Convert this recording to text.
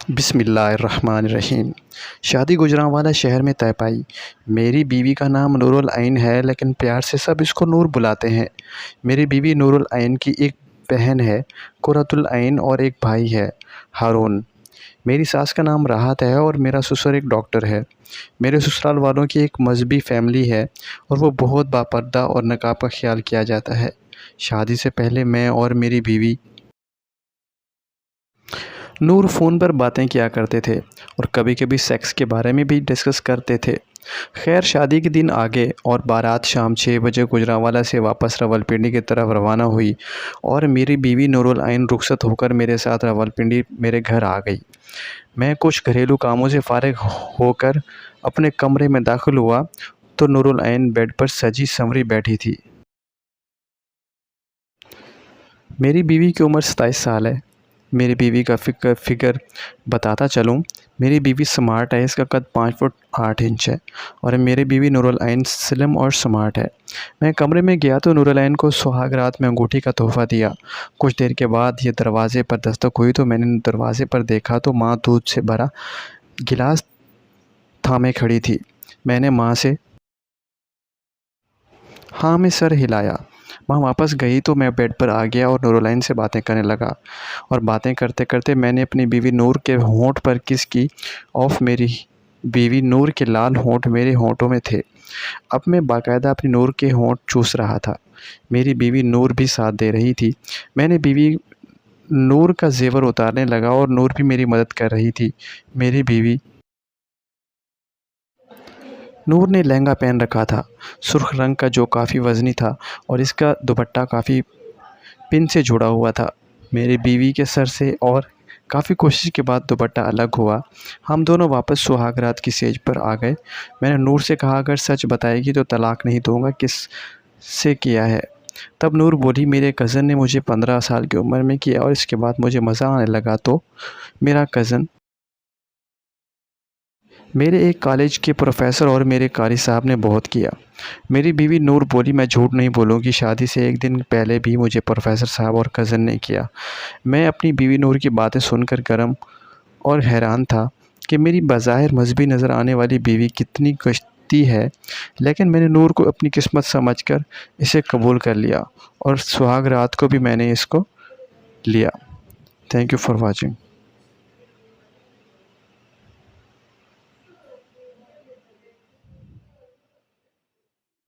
بسم اللہ الرحمن الرحیم۔ شادی گجرانوالہ شہر میں طے پائی۔ میری بیوی کا نام نور العین ہے، لیکن پیار سے سب اس کو نور بلاتے ہیں۔ میری بیوی نور العین کی ایک بہن ہے قرۃ العین اور ایک بھائی ہے ہارون۔ میری ساس کا نام راحت ہے اور میرا سسر ایک ڈاکٹر ہے۔ میرے سسرال والوں کی ایک مذہبی فیملی ہے اور وہ بہت باپردہ اور نقاب کا خیال کیا جاتا ہے۔ شادی سے پہلے میں اور میری بیوی نور فون پر باتیں کیا کرتے تھے اور کبھی کبھی سیکس کے بارے میں بھی ڈسکس کرتے تھے۔ خیر، شادی کے دن آگے اور بارات شام 6 بجے گجرانوالہ سے واپس راولپنڈی کی طرف روانہ ہوئی اور میری بیوی نور العین رخصت ہو کر میرے ساتھ راولپنڈی میرے گھر آ گئی۔ میں کچھ گھریلو کاموں سے فارغ ہو کر اپنے کمرے میں داخل ہوا تو نور العین بیڈ پر سجی سنوری بیٹھی تھی۔ میری بیوی کی عمر 27 سال ہے۔ میری بیوی کا فگر بتاتا چلوں، میری بیوی سمارٹ ہے۔ اس کا قد 5 فٹ 8 انچ ہے اور میری بیوی نور العین سلم اور سمارٹ ہے۔ میں کمرے میں گیا تو نور العین کو سہاگ رات میں انگوٹھی کا تحفہ دیا۔ کچھ دیر کے بعد یہ دروازے پر دستک ہوئی تو میں نے دروازے پر دیکھا تو ماں دودھ سے بھرا گلاس تھامے کھڑی تھی۔ میں نے ماں سے ہاں میں سر ہلایا۔ ماں واپس گئی تو میں بیڈ پر آ گیا اور نور العین سے باتیں کرنے لگا اور باتیں کرتے کرتے میں نے اپنی بیوی نور کے ہونٹ پر کس کی میری بیوی نور کے لال ہونٹ میرے ہونٹوں میں تھے۔ اب میں باقاعدہ اپنی نور کے ہونٹ چوس رہا تھا۔ میری بیوی نور بھی ساتھ دے رہی تھی۔ میں نے بیوی نور کا زیور اتارنے لگا اور نور بھی میری مدد کر رہی تھی۔ میری بیوی نور نے لہنگا پہن رکھا تھا، سرخ رنگ کا، جو کافی وزنی تھا اور اس کا دوپٹہ کافی پن سے جڑا ہوا تھا۔ میری بیوی کے سر سے اور کافی کوشش کے بعد دوپٹہ الگ ہوا۔ ہم دونوں واپس سہاگ رات کی سیج پر آ گئے۔ میں نے نور سے کہا، اگر سچ بتائے گی تو طلاق نہیں دوں گا، کس سے کیا ہے؟ تب نور بولی، میرے کزن نے مجھے 15 سال کی عمر میں کیا اور اس کے بعد مجھے مزہ آنے لگا تو میرا کزن میرے ایک کالج کے پروفیسر اور میرے قاری صاحب نے بہت کیا۔ میری بیوی نور بولی، میں جھوٹ نہیں بولوں گی، شادی سے ایک دن پہلے بھی مجھے پروفیسر صاحب اور کزن نے کیا۔ میں اپنی بیوی نور کی باتیں سن کر گرم اور حیران تھا کہ میری بظاہر مذہبی نظر آنے والی بیوی کتنی گشتی ہے، لیکن میں نے نور کو اپنی قسمت سمجھ کر اسے قبول کر لیا اور سہاگ رات کو بھی میں نے اس کو لیا۔ Thank you for watching.